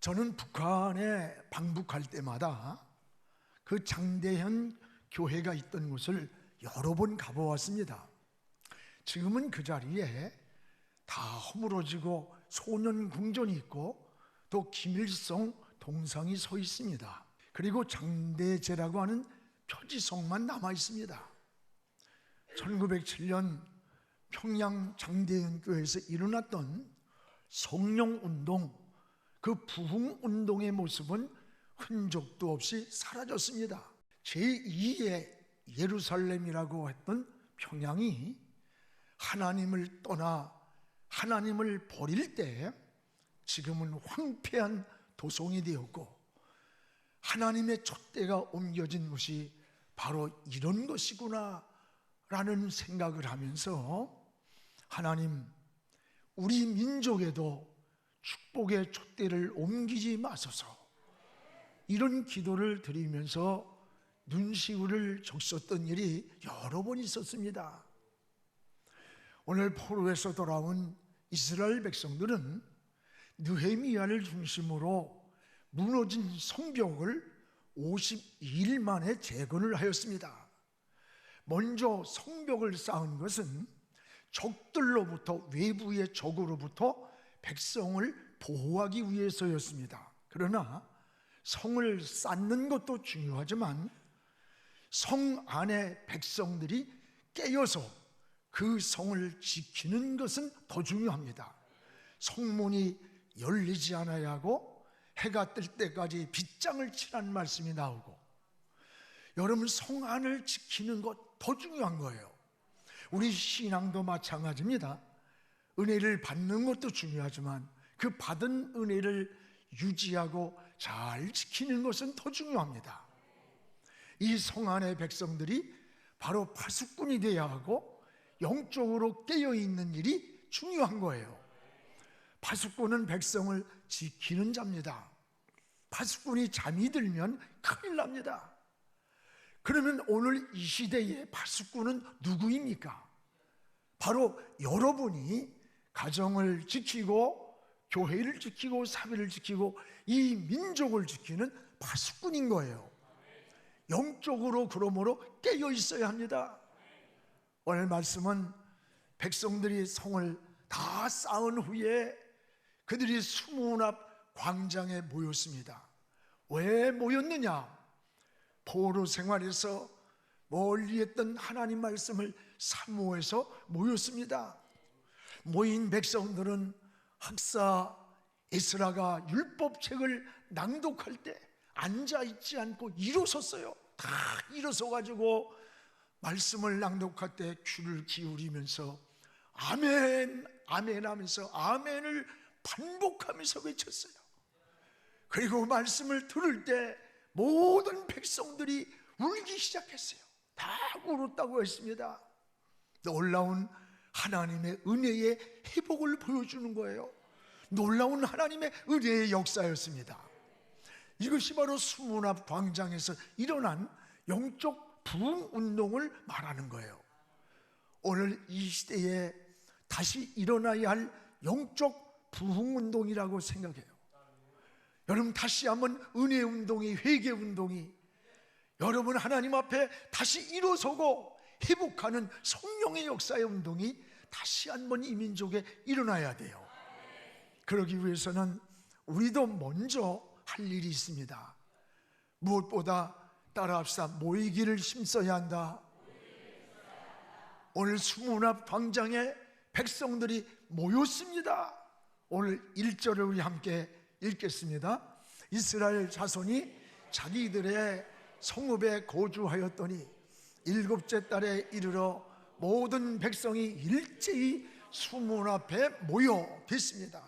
저는 북한에 방북할 때마다 그 장대현 교회가 있던 곳을 여러 번 가보았습니다. 지금은 그 자리에 다 허물어지고 소년궁전이 있고 또 김일성 동상이 서 있습니다. 그리고 장대제라고 하는 표지성만 남아 있습니다. 1907년 평양 장대현 교회에서 일어났던 성령운동, 그 부흥운동의 모습은 흔적도 없이 사라졌습니다. 제2의 예루살렘이라고 했던 평양이 하나님을 떠나 하나님을 버릴 때 지금은 황폐한 도성이 되었고, 하나님의 촛대가 옮겨진 것이 바로 이런 것이구나 라는 생각을 하면서, 하나님, 우리 민족에도 축복의 촛대를 옮기지 마소서, 이런 기도를 드리면서 눈시울을 적셨던 일이 여러 번 있었습니다. 오늘 포로에서 돌아온 이스라엘 백성들은 느헤미야를 중심으로 무너진 성벽을 52일 만에 재건을 하였습니다. 먼저 성벽을 쌓은 것은 적들로부터, 외부의 적으로부터 백성을 보호하기 위해서였습니다. 그러나 성을 쌓는 것도 중요하지만 성 안에 백성들이 깨어서 그 성을 지키는 것은 더 중요합니다. 성문이 열리지 않아야 하고 해가 뜰 때까지 빗장을 치라는 말씀이 나오고, 여러분, 성 안을 지키는 것 더 중요한 거예요. 우리 신앙도 마찬가지입니다. 은혜를 받는 것도 중요하지만 그 받은 은혜를 유지하고 잘 지키는 것은 더 중요합니다. 이 성 안의 백성들이 바로 파수꾼이 되어야 하고 영적으로 깨어있는 일이 중요한 거예요. 파수꾼은 백성을 지키는 자입니다. 파수꾼이 잠이 들면 큰일 납니다. 그러면 오늘 이 시대의 파수꾼은 누구입니까? 바로 여러분이 가정을 지키고 교회를 지키고 사회를 지키고 이 민족을 지키는 파수꾼인 거예요. 영적으로 그러므로 깨어 있어야 합니다. 오늘 말씀은 백성들이 성을 다 쌓은 후에 그들이 수문 앞 광장에 모였습니다. 왜 모였느냐? 포로 생활에서 멀리 했던 하나님 말씀을 사모해서 모였습니다. 모인 백성들은 학사 에스라가 율법책을 낭독할 때 앉아있지 않고 일어섰어요. 다 일어서가지고 말씀을 낭독할 때 귀를 기울이면서 아멘, 아멘 하면서 아멘을 반복하면서 외쳤어요. 그리고 말씀을 들을 때 모든 백성들이 울기 시작했어요. 다 울었다고 했습니다. 놀라운 하나님의 은혜의 회복을 보여주는 거예요. 놀라운 하나님의 은혜의 역사였습니다. 이것이 바로 수문 앞 광장에서 일어난 영적 부흥운동을 말하는 거예요. 오늘 이 시대에 다시 일어나야 할 영적 부흥운동이라고 생각해요. 여러분, 다시 한번 은혜운동이, 회개운동이, 여러분 하나님 앞에 다시 일어서고 회복하는 성령의 역사의 운동이 다시 한번 이 민족에 일어나야 돼요. 그러기 위해서는 우리도 먼저 할 일이 있습니다. 무엇보다 따라합시다. 모이기를 힘써야 한다. 오늘 수문 앞 광장에 백성들이 모였습니다. 오늘 1절을 우리 함께 읽겠습니다. 이스라엘 자손이 자기들의 성읍에 거주하였더니 7째 달에 이르러 모든 백성이 일제히 수문 앞에 모여됐습니다.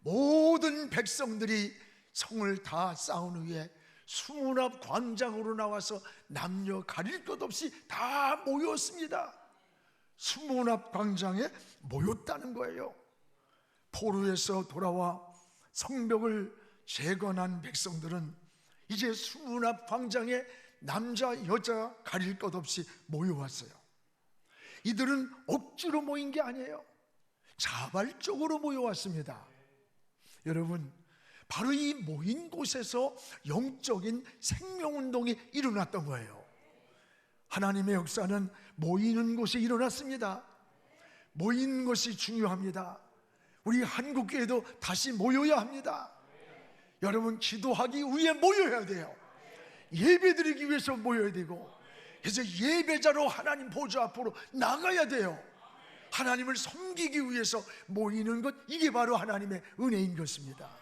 모든 백성들이 성을 다 쌓은 후에 수문 앞 광장으로 나와서 남녀 가릴 것 없이 다 모였습니다. 수문 앞 광장에 모였다는 거예요. 포로에서 돌아와 성벽을 재건한 백성들은 이제 수문 앞 광장에 남자 여자 가릴 것 없이 모여왔어요. 이들은 억지로 모인 게 아니에요. 자발적으로 모여왔습니다. 여러분, 바로 이 모인 곳에서 영적인 생명운동이 일어났던 거예요. 하나님의 역사는 모이는 곳에 일어났습니다. 모이는 것이 중요합니다. 우리 한국교회도 다시 모여야 합니다. 여러분, 기도하기 위해 모여야 돼요. 예배드리기 위해서 모여야 되고, 그래서 예배자로 하나님 보좌 앞으로 나가야 돼요. 하나님을 섬기기 위해서 모이는 것, 이게 바로 하나님의 은혜인 것입니다.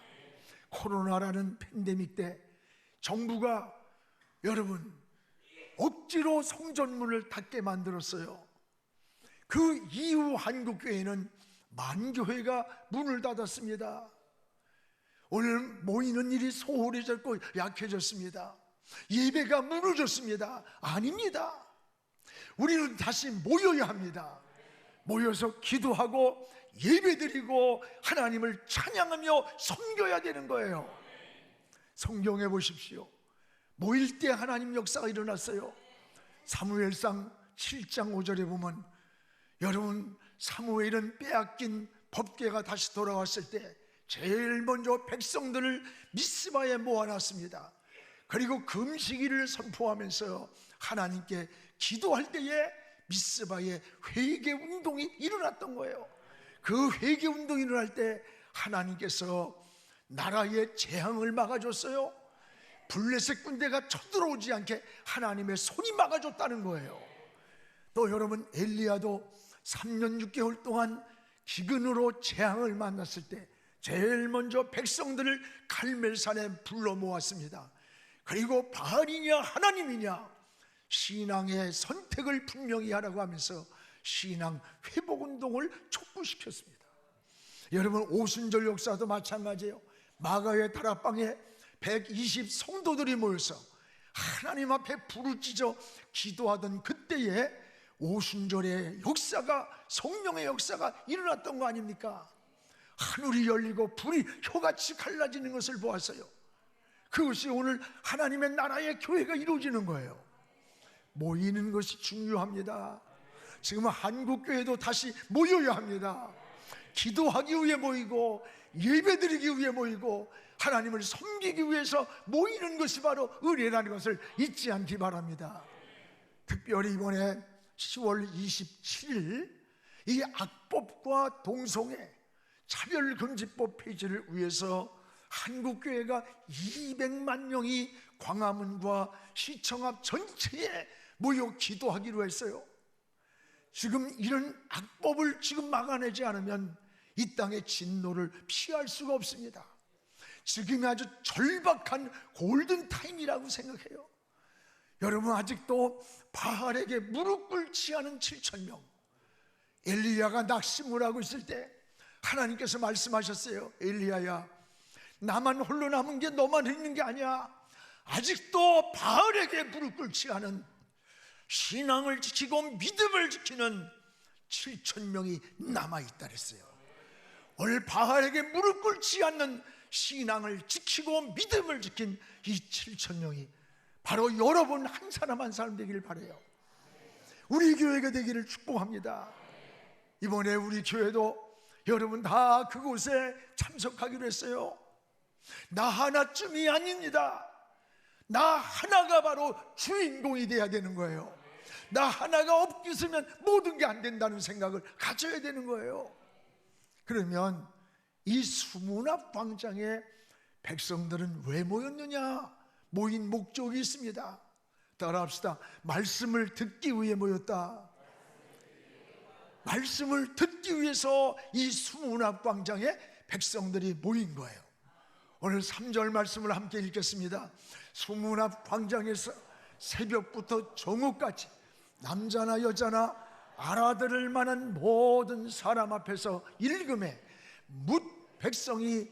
코로나라는 팬데믹 때 정부가 여러분 억지로 성전문을 닫게 만들었어요. 그 이후 한국교회는 만교회가 문을 닫았습니다. 오늘 모이는 일이 소홀해졌고 약해졌습니다. 예배가 무너졌습니다. 아닙니다. 우리는 다시 모여야 합니다. 모여서 기도하고 예배드리고 하나님을 찬양하며 섬겨야 되는 거예요. 성경에 보십시오. 모일 때 하나님 역사가 일어났어요. 사무엘상 7장 5절에 보면, 여러분, 사무엘은 빼앗긴 법궤가 다시 돌아왔을 때 제일 먼저 백성들을 미스바에 모아놨습니다. 그리고 금식일을 선포하면서 하나님께 기도할 때에 미스바에 회개운동이 일어났던 거예요. 그 회개운동이 일어날 때 하나님께서 나라의 재앙을 막아줬어요. 블레셋 군대가 쳐들어오지 않게 하나님의 손이 막아줬다는 거예요. 또 여러분, 엘리야도 3년 6개월 동안 기근으로 재앙을 만났을 때 제일 먼저 백성들을 갈멜산에 불러 모았습니다. 그리고 바알이냐 하나님이냐 신앙의 선택을 분명히 하라고 하면서 신앙 회복운동을 촉구시켰습니다. 여러분, 오순절 역사도 마찬가지예요. 마가의 다락방에 120 성도들이 모여서 하나님 앞에 불을 찢어 기도하던 그때에 오순절의 역사가, 성령의 역사가 일어났던 거 아닙니까? 하늘이 열리고 불이 혀같이 갈라지는 것을 보았어요. 그것이 오늘 하나님의 나라의 교회가 이루어지는 거예요. 모이는 것이 중요합니다. 지금 한국교회도 다시 모여야 합니다. 기도하기 위해 모이고 예배드리기 위해 모이고 하나님을 섬기기 위해서 모이는 것이 바로 은혜라는 것을 잊지 않기 바랍니다. 특별히 이번에 10월 27일 이 악법과 동성애 차별금지법 폐지를 위해서 한국교회가 200만 명이 광화문과 시청 앞 전체에 모여 기도하기로 했어요. 지금 이런 악법을 지금 막아내지 않으면 이 땅의 진노를 피할 수가 없습니다. 지금이 아주 절박한 골든타임이라고 생각해요. 여러분, 아직도 바알에게 무릎 꿇지 않은 7,000명, 엘리야가 낙심을 하고 있을 때 하나님께서 말씀하셨어요. 엘리야야, 나만 홀로 남은 게 너만 있는 게 아니야. 아직도 바알에게 무릎 꿇지 않은, 신앙을 지키고 믿음을 지키는 7,000명이 남아있다 그랬어요. 오늘 바알에게 무릎 꿇지 않는 신앙을 지키고 믿음을 지킨 이 7,000명이 바로 여러분 한 사람 한 사람 되기를 바라요. 우리 교회가 되기를 축복합니다. 이번에 우리 교회도 여러분 다 그곳에 참석하기로 했어요. 나 하나쯤이 아닙니다. 나 하나가 바로 주인공이 돼야 되는 거예요. 나 하나가 없으면 모든 게 안 된다는 생각을 가져야 되는 거예요. 그러면 이 수문앞 광장에 백성들은 왜 모였느냐? 모인 목적이 있습니다. 따라합시다. 말씀을 듣기 위해 모였다. 말씀을 듣기 위해서 이 수문앞 광장에 백성들이 모인 거예요. 오늘 3절 말씀을 함께 읽겠습니다. 수문앞 광장에서 새벽부터 정오까지 남자나 여자나 알아들을 만한 모든 사람 앞에서 읽음에 뭇 백성이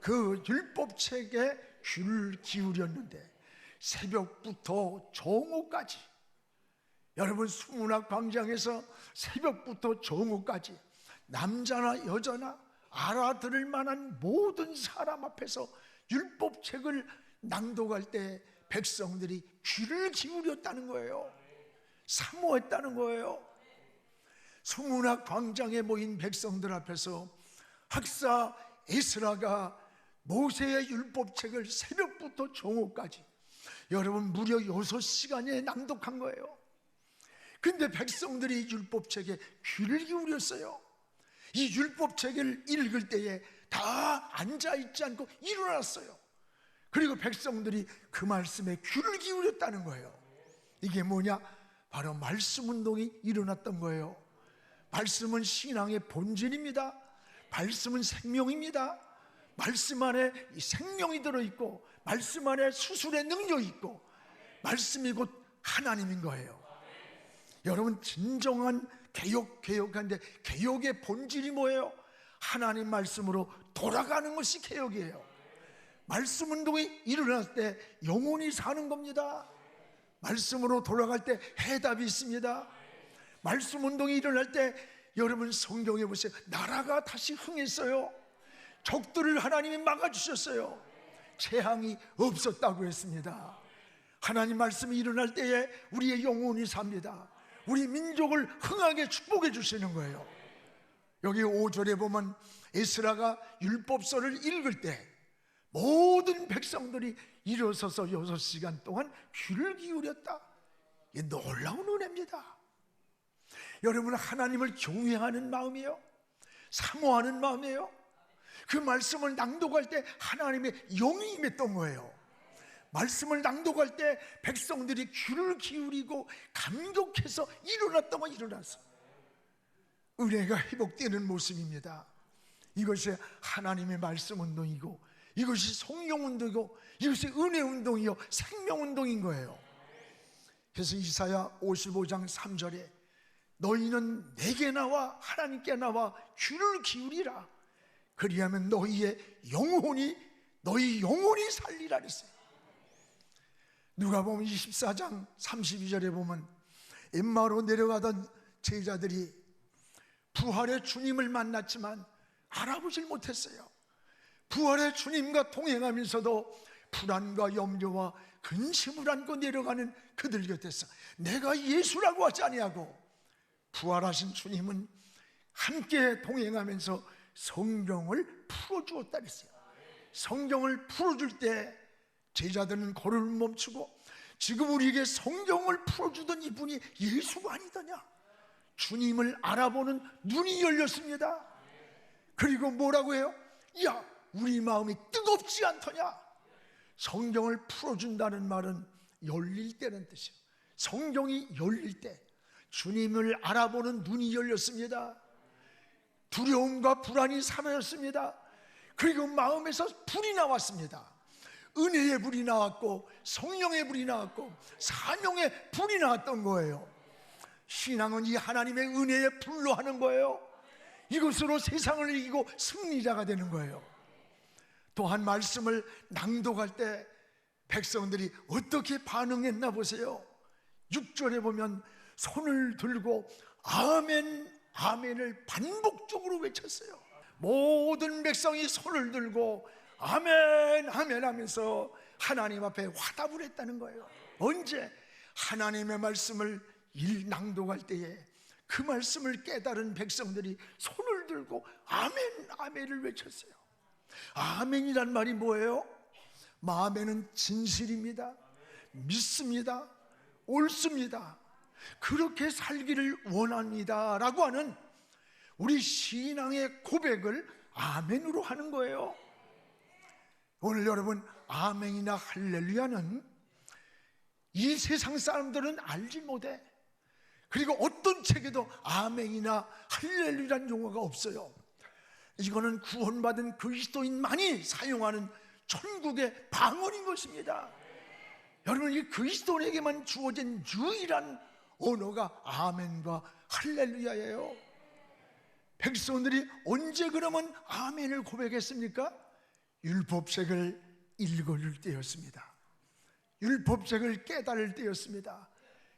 그 율법책에 귀를 기울였는데 새벽부터 정오까지, 여러분 수문앞 광장에서 새벽부터 정오까지 남자나 여자나 알아들을 만한 모든 사람 앞에서 율법책을 낭독할 때 백성들이 귀를 기울였다는 거예요. 사모했다는 거예요. 수문앞 광장에 모인 백성들 앞에서 학사 에스라가 모세의 율법책을 새벽부터 정오까지 여러분 무려 6시간에 낭독한 거예요. 근데 백성들이 율법책에 귀를 기울였어요. 이 율법책을 읽을 때에 다 앉아있지 않고 일어났어요. 그리고 백성들이 그 말씀에 귀를 기울였다는 거예요. 이게 뭐냐? 바로 말씀운동이 일어났던 거예요. 말씀은 신앙의 본질입니다. 말씀은 생명입니다. 말씀 안에 생명이 들어있고 말씀 안에 수술의 능력이 있고 말씀이 곧 하나님인 거예요. 여러분, 진정한 개혁한데 개혁의 본질이 뭐예요? 하나님 말씀으로 돌아가는 것이 개혁이에요. 말씀 운동이 일어날 때 영혼이 사는 겁니다. 말씀으로 돌아갈 때 해답이 있습니다. 말씀 운동이 일어날 때 여러분 성경에 보세요. 나라가 다시 흥했어요. 적들을 하나님이 막아주셨어요. 재앙이 없었다고 했습니다. 하나님 말씀이 일어날 때에 우리의 영혼이 삽니다. 우리 민족을 흥하게 축복해 주시는 거예요. 여기 5절에 보면 에스라가 율법서를 읽을 때 모든 백성들이 일어서서 6시간 동안 귀를 기울였다. 이게 놀라운 은혜입니다. 여러분, 하나님을 경외하는 마음이에요. 사모하는 마음이에요. 그 말씀을 낭독할 때 하나님의 영이 임했던 거예요. 말씀을 낭독할 때 백성들이 귀를 기울이고 감격해서 일어났던 건 일어났어. 은혜가 회복되는 모습입니다. 이것이 하나님의 말씀 운동이고 이것이 성령 운동이고 이것이 은혜 운동이요 생명 운동인 거예요. 그래서 이사야 55장 3절에 너희는 내게 나와 하나님께 나와 귀를 기울이라. 그리하면 너희 영혼이 살리라 그랬어요. 누가복음 24장 32절에 보면 엠마오로 내려가던 제자들이 부활의 주님을 만났지만 알아보질 못했어요. 부활의 주님과 동행하면서도 불안과 염려와 근심을 안고 내려가는 그들 곁에서 내가 예수라고 하지 아니하고 부활하신 주님은 함께 동행하면서 성경을 풀어주었다 그랬어요. 성경을 풀어줄 때 제자들은 걸음을 멈추고 지금 우리에게 성경을 풀어주던 이분이 예수가 아니더냐? 주님을 알아보는 눈이 열렸습니다. 그리고 뭐라고 해요? 야, 우리 마음이 뜨겁지 않더냐? 성경을 풀어준다는 말은 열릴 때는 뜻이에요. 성경이 열릴 때 주님을 알아보는 눈이 열렸습니다. 두려움과 불안이 사라졌습니다. 그리고 마음에서 불이 나왔습니다. 은혜의 불이 나왔고 성령의 불이 나왔고 사명의 불이 나왔던 거예요. 신앙은 이 하나님의 은혜의 불로 하는 거예요. 이것으로 세상을 이기고 승리자가 되는 거예요. 또한 말씀을 낭독할 때 백성들이 어떻게 반응했나 보세요. 6절에 보면 손을 들고 아멘, 아멘을 반복적으로 외쳤어요. 모든 백성이 손을 들고 아멘, 아멘 하면서 하나님 앞에 화답을 했다는 거예요. 언제? 하나님의 말씀을 낭독할 때에 그 말씀을 깨달은 백성들이 손을 들고 아멘, 아멘을 외쳤어요. 아멘이란 말이 뭐예요? 아멘은 진실입니다. 믿습니다. 옳습니다. 그렇게 살기를 원합니다 라고 하는 우리 신앙의 고백을 아멘으로 하는 거예요. 오늘 여러분, 아멘이나 할렐루야는 이 세상 사람들은 알지 못해. 그리고 어떤 책에도 아멘이나 할렐루야라는 용어가 없어요. 이거는 구원받은 그리스도인만이 사용하는 천국의 방언인 것입니다. 여러분, 이 그리스도인에게만 주어진 유일한 언어가 아멘과 할렐루야예요. 백성들이 언제 그러면 아멘을 고백했습니까? 율법책을 읽을 때였습니다. 율법책을 깨달을 때였습니다.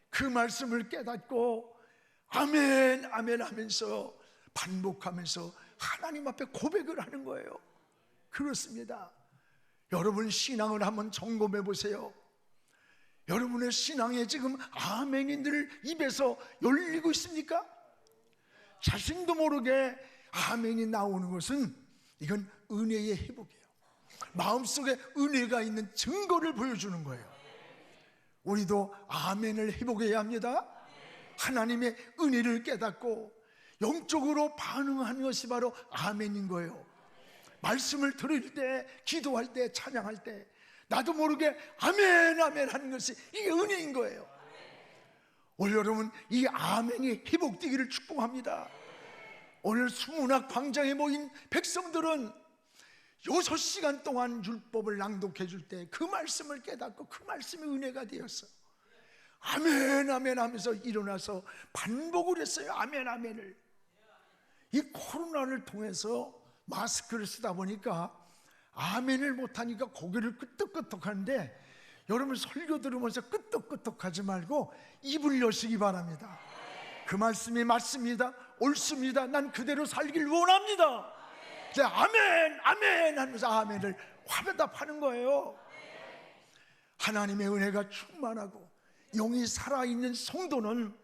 그 말씀을 깨닫고 아멘, 아멘 하면서 반복하면서 하나님 앞에 고백을 하는 거예요. 그렇습니다. 여러분 신앙을 한번 점검해 보세요. 여러분의 신앙에 지금 아멘이 늘 입에서 열리고 있습니까? 자신도 모르게 아멘이 나오는 것은 이건 은혜의 회복이에요. 마음속에 은혜가 있는 증거를 보여주는 거예요. 우리도 아멘을 해보게 합니다. 하나님의 은혜를 깨닫고 영적으로 반응하는 것이 바로 아멘인 거예요. 말씀을 들을 때, 기도할 때, 찬양할 때 나도 모르게 아멘 아멘 하는 것이 이게 은혜인 거예요. 오늘 여러분 이 아멘이 회복되기를 축복합니다. 오늘 수문학 광장에 모인 백성들은 6시간 동안 율법을 낭독해 줄 때 그 말씀을 깨닫고 그 말씀이 은혜가 되었어요. 아멘 아멘 하면서 일어나서 반복을 했어요. 아멘 아멘을. 이 코로나를 통해서 마스크를 쓰다 보니까 아멘을 못하니까 고개를 끄덕끄덕 하는데, 여러분 설교 들으면서 끄덕끄덕 하지 말고 입을 여시기 바랍니다. 그 말씀이 맞습니다, 옳습니다, 난 그대로 살길 원합니다. 이제 아멘 아멘 하면서 아멘을 화답하는 거예요. 하나님의 은혜가 충만하고 영이 살아있는 성도는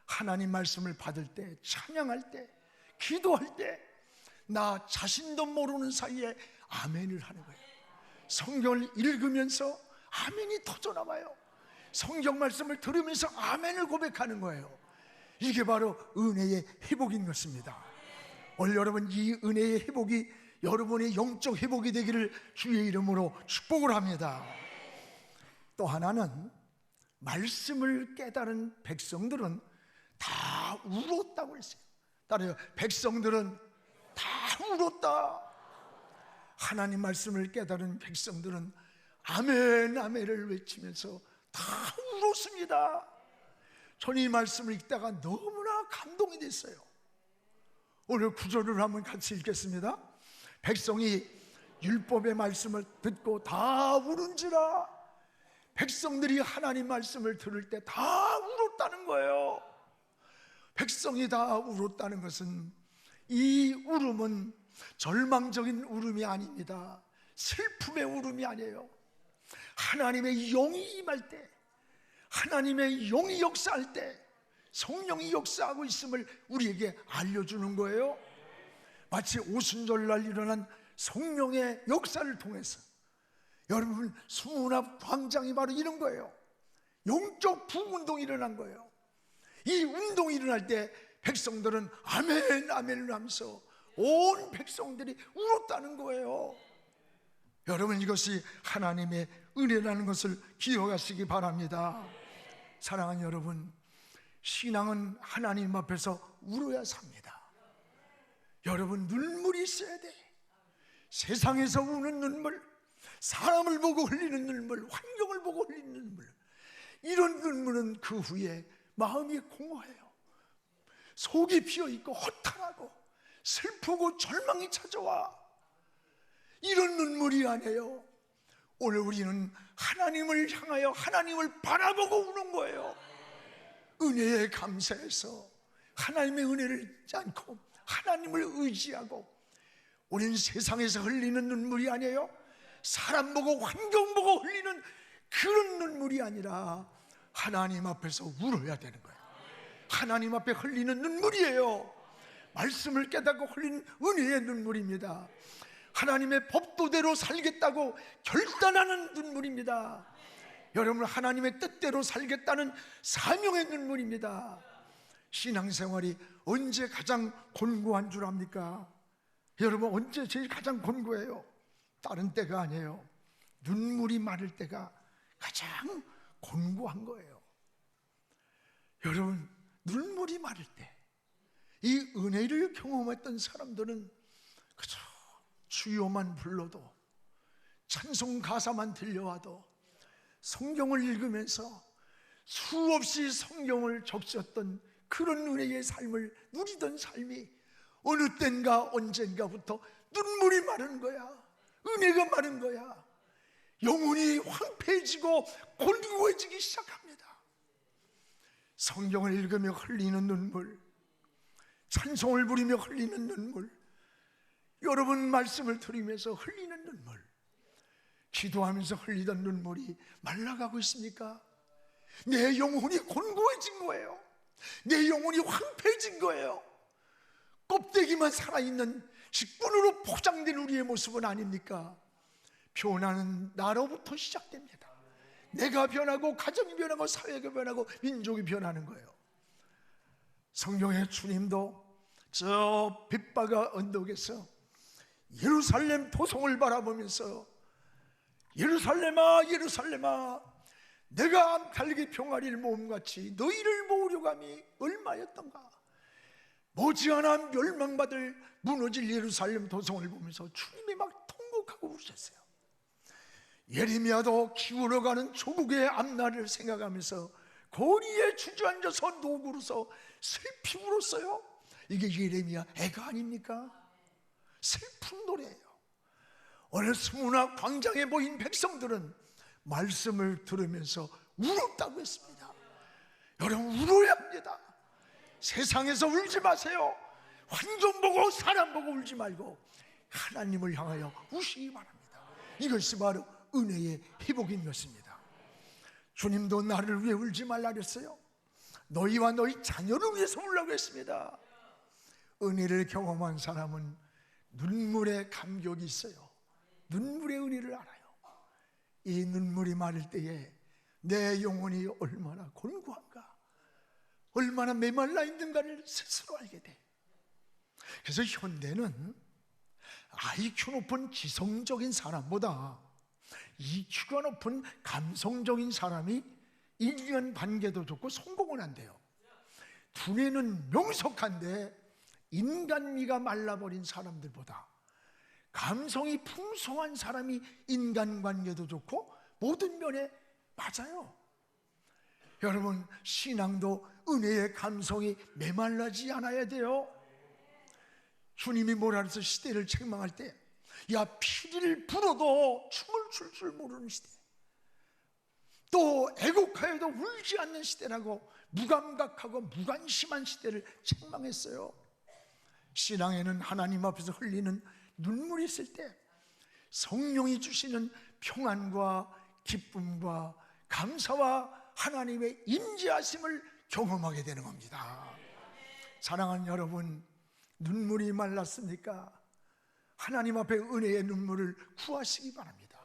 하나님 말씀을 받을 때, 찬양할 때, 기도할 때 나 자신도 모르는 사이에 아멘을 하는 거예요. 성경을 읽으면서 아멘이 터져나와요. 성경 말씀을 들으면서 아멘을 고백하는 거예요. 이게 바로 은혜의 회복인 것입니다. 오늘 여러분 이 은혜의 회복이 여러분의 영적 회복이 되기를 주의 이름으로 축복을 합니다. 또 하나는 말씀을 깨달은 백성들은 다 울었다고 했어요. 따라요. 백성들은 다 울었다. 하나님 말씀을 깨달은 백성들은 아멘 아멘을 외치면서 다 울었습니다. 저는 이 말씀을 읽다가 너무나 감동이 됐어요. 오늘 구절을 한번 같이 읽겠습니다. 백성이 율법의 말씀을 듣고 다 울은지라. 백성들이 하나님 말씀을 들을 때 다 울었다는 거예요. 백성이 다 울었다는 것은, 이 울음은 절망적인 울음이 아닙니다. 슬픔의 울음이 아니에요. 하나님의 영이 임할 때, 하나님의 영이 역사할 때, 성령이 역사하고 있음을 우리에게 알려주는 거예요. 마치 오순절날 일어난 성령의 역사를 통해서, 여러분 수문학 광장이 바로 이런 거예요. 영적 부흥운동이 일어난 거예요. 이 운동이 일어날 때 백성들은 아멘 아멘을 하면서 온 백성들이 울었다는 거예요. 여러분 이것이 하나님의 은혜라는 것을 기억하시기 바랍니다. 사랑하는 여러분, 신앙은 하나님 앞에서 울어야 삽니다. 여러분 눈물이 있어야 돼. 세상에서 우는 눈물, 사람을 보고 흘리는 눈물, 환경을 보고 흘리는 눈물, 이런 눈물은 그 후에 마음이 공허해요. 속이 비어있고 허탈하고 슬프고 절망이 찾아와. 이런 눈물이 아니에요. 오늘 우리는 하나님을 향하여 하나님을 바라보고 우는 거예요. 은혜에 감사해서 하나님의 은혜를 잊지 않고 하나님을 의지하고, 우리는 세상에서 흘리는 눈물이 아니에요. 사람 보고 환경 보고 흘리는 그런 눈물이 아니라 하나님 앞에서 울어야 되는 거예요. 하나님 앞에 흘리는 눈물이에요. 말씀을 깨닫고 흘리는 은혜의 눈물입니다. 하나님의 법도대로 살겠다고 결단하는 눈물입니다. 여러분 하나님의 뜻대로 살겠다는 사명의 눈물입니다. 신앙생활이 언제 가장 곤고한 줄 압니까? 여러분 언제 제일 가장 곤고해요? 다른 때가 아니에요. 눈물이 마를 때가 가장 곤고한 거예요. 여러분 눈물이 마를 때, 이 은혜를 경험했던 사람들은 그저 주요만 불러도, 찬송 가사만 들려와도, 성경을 읽으면서 수없이 성경을 적셨던 그런 은혜의 삶을 누리던 삶이 어느 땐가 언젠가부터 눈물이 마른 거야. 은혜가 마른 거야. 영혼이 황폐해지고 곤고해지기 시작합니다. 성경을 읽으며 흘리는 눈물, 찬송을 부리며 흘리는 눈물, 여러분 말씀을 들으면서 흘리는 눈물, 기도하면서 흘리던 눈물이 말라가고 있습니까? 내 영혼이 곤고해진 거예요. 내 영혼이 황폐해진 거예요. 껍데기만 살아있는 직분으로 포장된 우리의 모습은 아닙니까? 변하는 나로부터 시작됩니다. 내가 변하고 가정이 변하고 사회가 변하고 민족이 변하는 거예요. 성경의 주님도 저 빛바가 언덕에서 예루살렘 도성을 바라보면서 예루살렘아 예루살렘아 내가 암칼리기 병아리를 모음같이 너희를 모으려고 함이 얼마였던가. 머지않아 멸망받을 무너질 예루살렘 도성을 보면서 주님이 막 통곡하고 우셨어요. 예레미야도 기울어가는 조국의 앞날을 생각하면서 거리에 주저앉아서 노구로서 슬피 울었어요. 이게 예레미야 애가 아닙니까? 슬픈 노래예요. 어느 스무나 광장에 모인 백성들은 말씀을 들으면서 울었다고 했습니다. 여러분, 울어야 합니다. 세상에서 울지 마세요. 환경 보고 사람 보고 울지 말고 하나님을 향하여 우시기 바랍니다. 이것이 바로 은혜의 회복인 것입니다. 주님도 나를 위해 울지 말라 그랬어요. 너희와 너희 자녀를 위해서 울라고 했습니다. 은혜를 경험한 사람은 눈물의 감격이 있어요. 눈물의 은혜를 알아요. 이 눈물이 마를 때에 내 영혼이 얼마나 곤고한가, 얼마나 메말라 있는가를 스스로 알게 돼. 그래서 현대는 IQ 높은 지성적인 사람보다 EQ가 높은 감성적인 사람이 인간 관계도 좋고 성공은 한대요. 두뇌는 명석한데 인간미가 말라버린 사람들보다 감성이 풍성한 사람이 인간관계도 좋고 모든 면에 맞아요. 여러분, 신앙도 은혜의 감성이 메말라지 않아야 돼요. 주님이 뭐라 그래서 시대를 책망할 때, 야, 피리를 불어도 춤을 출 줄 모르는 시대, 또 애곡하여도 울지 않는 시대라고 무감각하고 무관심한 시대를 책망했어요. 신앙에는 하나님 앞에서 흘리는 눈물이 있을 때 성령이 주시는 평안과 기쁨과 감사와 하나님의 임재하심을 경험하게 되는 겁니다. 사랑하는 여러분, 눈물이 말랐습니까? 하나님 앞에 은혜의 눈물을 구하시기 바랍니다.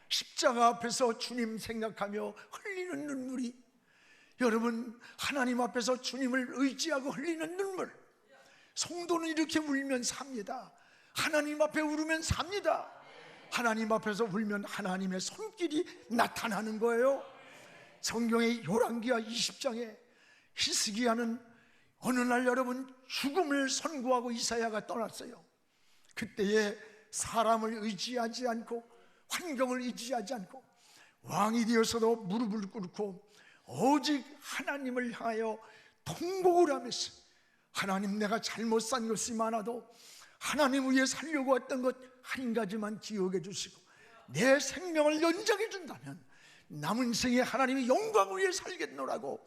십자가 앞에서 주님 생각하며 흘리는 눈물이, 여러분, 하나님 앞에서 주님을 의지하고 흘리는 눈물, 성도는 이렇게 울면 삽니다. 하나님 앞에 울으면 삽니다. 하나님 앞에서 울면 하나님의 손길이 나타나는 거예요. 성경의 열왕기하 20장에 히스기야는 어느 날 여러분 죽음을 선고하고 이사야가 떠났어요. 그때에 사람을 의지하지 않고 환경을 의지하지 않고 왕이 되어서도 무릎을 꿇고 오직 하나님을 향하여 통곡을 하면서, 하나님, 내가 잘못 산 것이 많아도 하나님 위해 살려고 했던 것 한 가지만 기억해 주시고 내 생명을 연장해 준다면 남은 생에 하나님의 영광을 위해 살겠노라고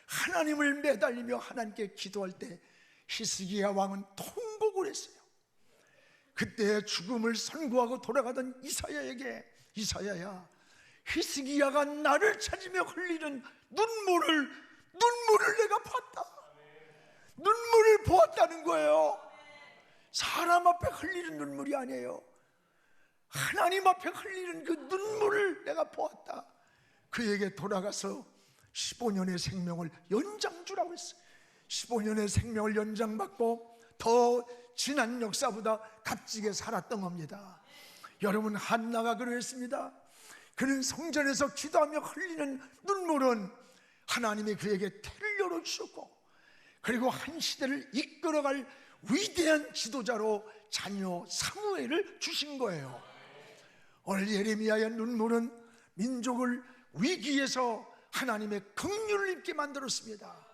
하나님을 매달리며 하나님께 기도할 때 히스기야 왕은 통곡을 했어요. 그때 죽음을 선고하고 돌아가던 이사야에게, 이사야야, 히스기야가 나를 찾으며 흘리는 눈물을 내가 봤다. 눈물을 보았다는 거예요. 사람 앞에 흘리는 눈물이 아니에요. 하나님 앞에 흘리는 그 눈물을 내가 보았다. 그에게 돌아가서 15년의 생명을 연장 주라고 했어요. 15년의 생명을 연장받고 더 지난 역사보다 값지게 살았던 겁니다. 여러분, 한나가 그러했습니다. 그는 성전에서 기도하며 흘리는 눈물은 하나님이 그에게 태를 열어주셨고, 그리고 한 시대를 이끌어갈 위대한 지도자로 자녀 사무엘을 주신 거예요. 오늘 예레미야의 눈물은 민족을 위기에서 하나님의 긍휼을 입게 만들었습니다.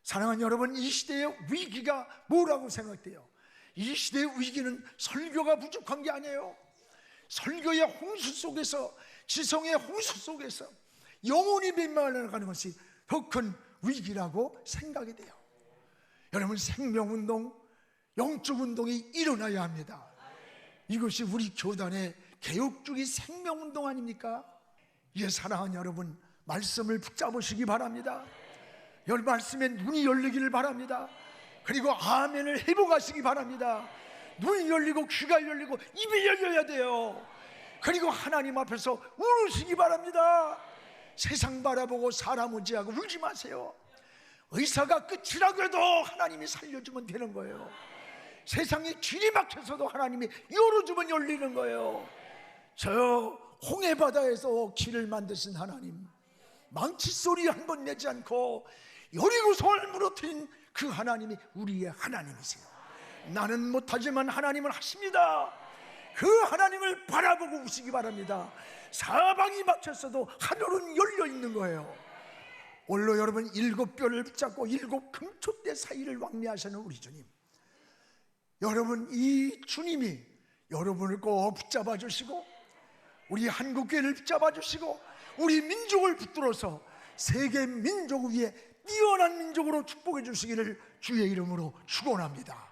사랑하는 여러분, 이 시대의 위기가 뭐라고 생각돼요? 이 시대의 위기는 설교가 부족한 게 아니에요. 설교의 홍수 속에서, 지성의 홍수 속에서 영혼이 멸망하는 것이 더 큰 위기라고 생각이 돼요. 여러분, 생명운동, 영적운동이 일어나야 합니다. 이것이 우리 교단의 개혁주의 생명운동 아닙니까? 예, 사랑하는 여러분, 말씀을 붙잡으시기 바랍니다. 열 말씀에 눈이 열리기를 바랍니다. 그리고 아멘을 회복하시기 바랍니다. 눈이 열리고 귀가 열리고 입이 열려야 돼요. 그리고 하나님 앞에서 울으시기 바랍니다. 세상 바라보고 사람 의지하고 울지 마세요. 의사가 끝이라고 해도 하나님이 살려주면 되는 거예요. 세상에 길이 막혀서도 하나님이 열어주면 열리는 거예요. 저 홍해바다에서 길을 만드신 하나님, 망치소리 한 번 내지 않고 여리고성을 무너뜨린 그 하나님이 우리의 하나님이세요. 나는 못하지만 하나님은 하십니다. 그 하나님을 바라보고 우시기 바랍니다. 사방이 막혔어도 하늘은 열려 있는 거예요. 오늘로 여러분 7뼈를 붙잡고 7 금촛대 사이를 왕래하시는 우리 주님, 여러분 이 주님이 여러분을 꼭 붙잡아 주시고 우리 한국교회를 붙잡아 주시고 우리 민족을 붙들어서 세계 민족 위에 뛰어난 민족으로 축복해 주시기를 주의 이름으로 축원합니다.